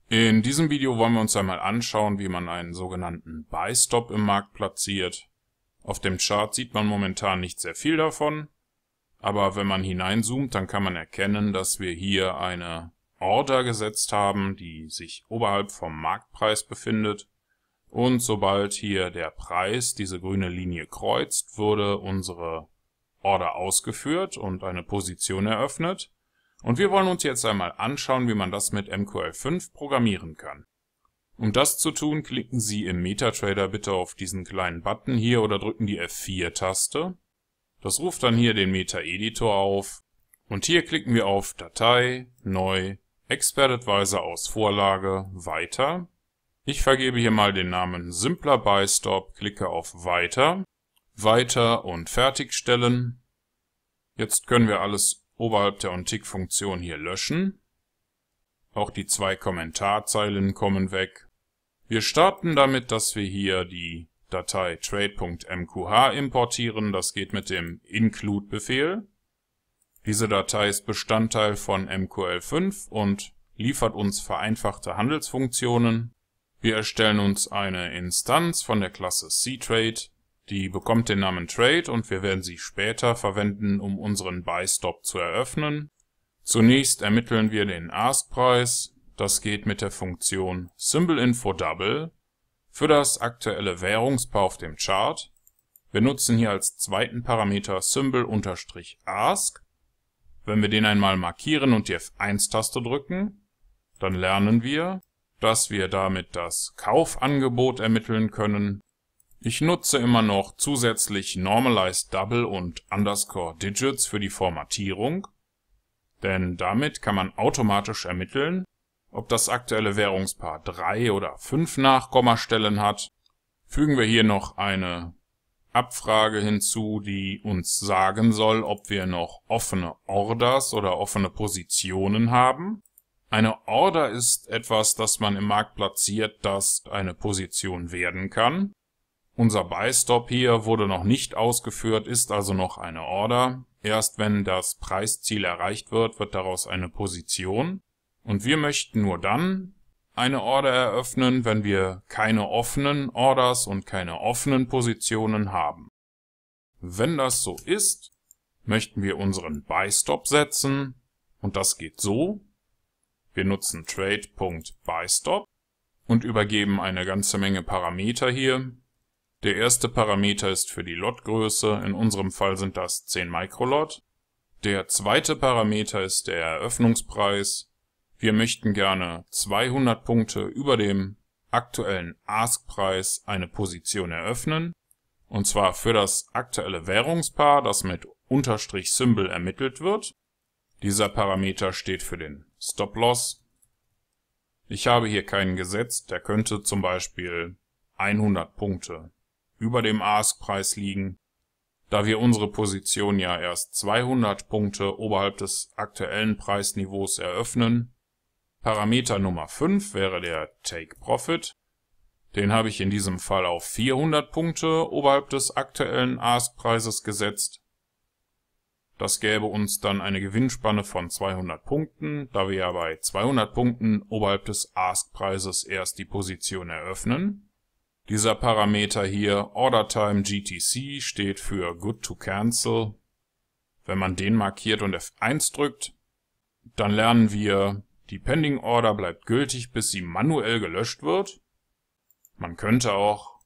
In diesem Video wollen wir uns einmal anschauen, wie man einen sogenannten Buy-Stop im Markt platziert. Auf dem Chart sieht man momentan nicht sehr viel davon, aber wenn man hineinzoomt, dann kann man erkennen, dass wir hier eine Order gesetzt haben, die sich oberhalb vom Marktpreis befindet. Und sobald hier der Preis diese grüne Linie kreuzt, wurde unsere Order ausgeführt und eine Position eröffnet. Und wir wollen uns jetzt einmal anschauen, wie man das mit MQL5 programmieren kann. Um das zu tun, klicken Sie im MetaTrader bitte auf diesen kleinen Button hier oder drücken die F4-Taste. Das ruft dann hier den Meta-Editor auf. Und hier klicken wir auf Datei, Neu, Expert Advisor aus Vorlage, Weiter. Ich vergebe hier mal den Namen Simpler Buy-Stop, klicke auf Weiter, Weiter und Fertigstellen. Jetzt können wir alles oberhalb der OnTick-Funktion hier löschen. Auch die 2 Kommentarzeilen kommen weg. Wir starten damit, dass wir hier die Datei trade.mqh importieren. Das geht mit dem Include-Befehl. Diese Datei ist Bestandteil von MQL5 und liefert uns vereinfachte Handelsfunktionen. Wir erstellen uns eine Instanz von der Klasse cTrade. Die bekommt den Namen Trade und wir werden sie später verwenden, um unseren Buy-Stop zu eröffnen. Zunächst ermitteln wir den Ask-Preis. Das geht mit der Funktion SymbolInfo-Double für das aktuelle Währungspaar auf dem Chart. Wir nutzen hier als zweiten Parameter Symbol-Ask. Wenn wir den einmal markieren und die F1-Taste drücken, dann lernen wir, dass wir damit das Kaufangebot ermitteln können. Ich nutze immer noch zusätzlich Normalized Double und Underscore Digits für die Formatierung, denn damit kann man automatisch ermitteln, ob das aktuelle Währungspaar 3 oder 5 Nachkommastellen hat. Fügen wir hier noch eine Abfrage hinzu, die uns sagen soll, ob wir noch offene Orders oder offene Positionen haben. Eine Order ist etwas, das man im Markt platziert, das eine Position werden kann. Unser Buy-Stop hier wurde noch nicht ausgeführt, ist also noch eine Order. Erst wenn das Preisziel erreicht wird, wird daraus eine Position. Und wir möchten nur dann eine Order eröffnen, wenn wir keine offenen Orders und keine offenen Positionen haben. Wenn das so ist, möchten wir unseren Buy-Stop setzen. Und das geht so. Wir nutzen trade.buyStop und übergeben eine ganze Menge Parameter hier. Der erste Parameter ist für die Lotgröße, in unserem Fall sind das 10 Mikrolot. Der zweite Parameter ist der Eröffnungspreis. Wir möchten gerne 200 Punkte über dem aktuellen Ask-Preis eine Position eröffnen. Und zwar für das aktuelle Währungspaar, das mit Unterstrich-Symbol ermittelt wird. Dieser Parameter steht für den Stop-Loss. Ich habe hier keinen gesetzt, der könnte zum Beispiel 100 Punkte über dem Ask-Preis liegen. Da wir unsere Position ja erst 200 Punkte oberhalb des aktuellen Preisniveaus eröffnen. Parameter Nummer 5 wäre der Take Profit. Den habe ich in diesem Fall auf 400 Punkte oberhalb des aktuellen Ask-Preises gesetzt. Das gäbe uns dann eine Gewinnspanne von 200 Punkten, da wir ja bei 200 Punkten oberhalb des Ask-Preises erst die Position eröffnen. Dieser Parameter hier, OrderTime GTC, steht für Good to Cancel. Wenn man den markiert und F1 drückt, dann lernen wir, die Pending Order bleibt gültig, bis sie manuell gelöscht wird. Man könnte auch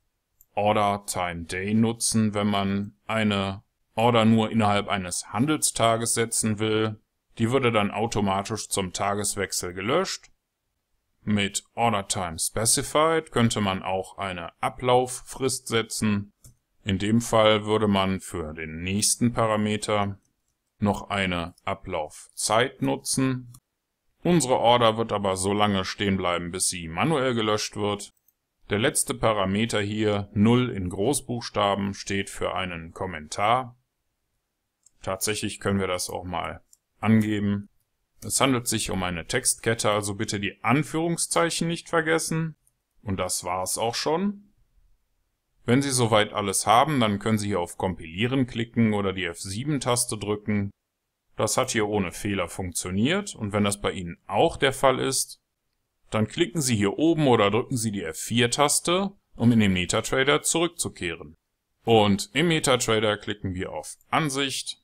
OrderTime Day nutzen, wenn man eine Order nur innerhalb eines Handelstages setzen will. Die würde dann automatisch zum Tageswechsel gelöscht. Mit OrderTime Specified könnte man auch eine Ablauffrist setzen. In dem Fall würde man für den nächsten Parameter noch eine Ablaufzeit nutzen. Unsere Order wird aber so lange stehen bleiben, bis sie manuell gelöscht wird. Der letzte Parameter hier, 0 in Großbuchstaben, steht für einen Kommentar. Tatsächlich können wir das auch mal angeben. Es handelt sich um eine Textkette, also bitte die Anführungszeichen nicht vergessen. Und das war's auch schon. Wenn Sie soweit alles haben, dann können Sie hier auf Kompilieren klicken oder die F7-Taste drücken. Das hat hier ohne Fehler funktioniert und wenn das bei Ihnen auch der Fall ist, dann klicken Sie hier oben oder drücken Sie die F4-Taste, um in den MetaTrader zurückzukehren. Und im MetaTrader klicken wir auf Ansicht,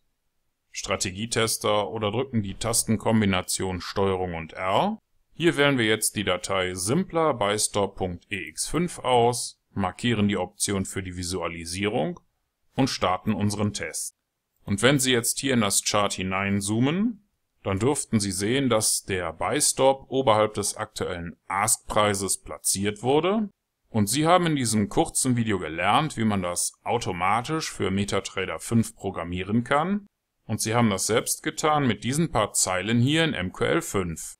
Strategietester oder drücken die Tastenkombination STRG und R. Hier wählen wir jetzt die Datei simplerbystop.ex5 aus, markieren die Option für die Visualisierung und starten unseren Test. Und wenn Sie jetzt hier in das Chart hineinzoomen, dann dürften Sie sehen, dass der Buy-Stop oberhalb des aktuellen Ask-Preises platziert wurde. Und Sie haben in diesem kurzen Video gelernt, wie man das automatisch für MetaTrader 5 programmieren kann. Und Sie haben das selbst getan mit diesen paar Zeilen hier in MQL5.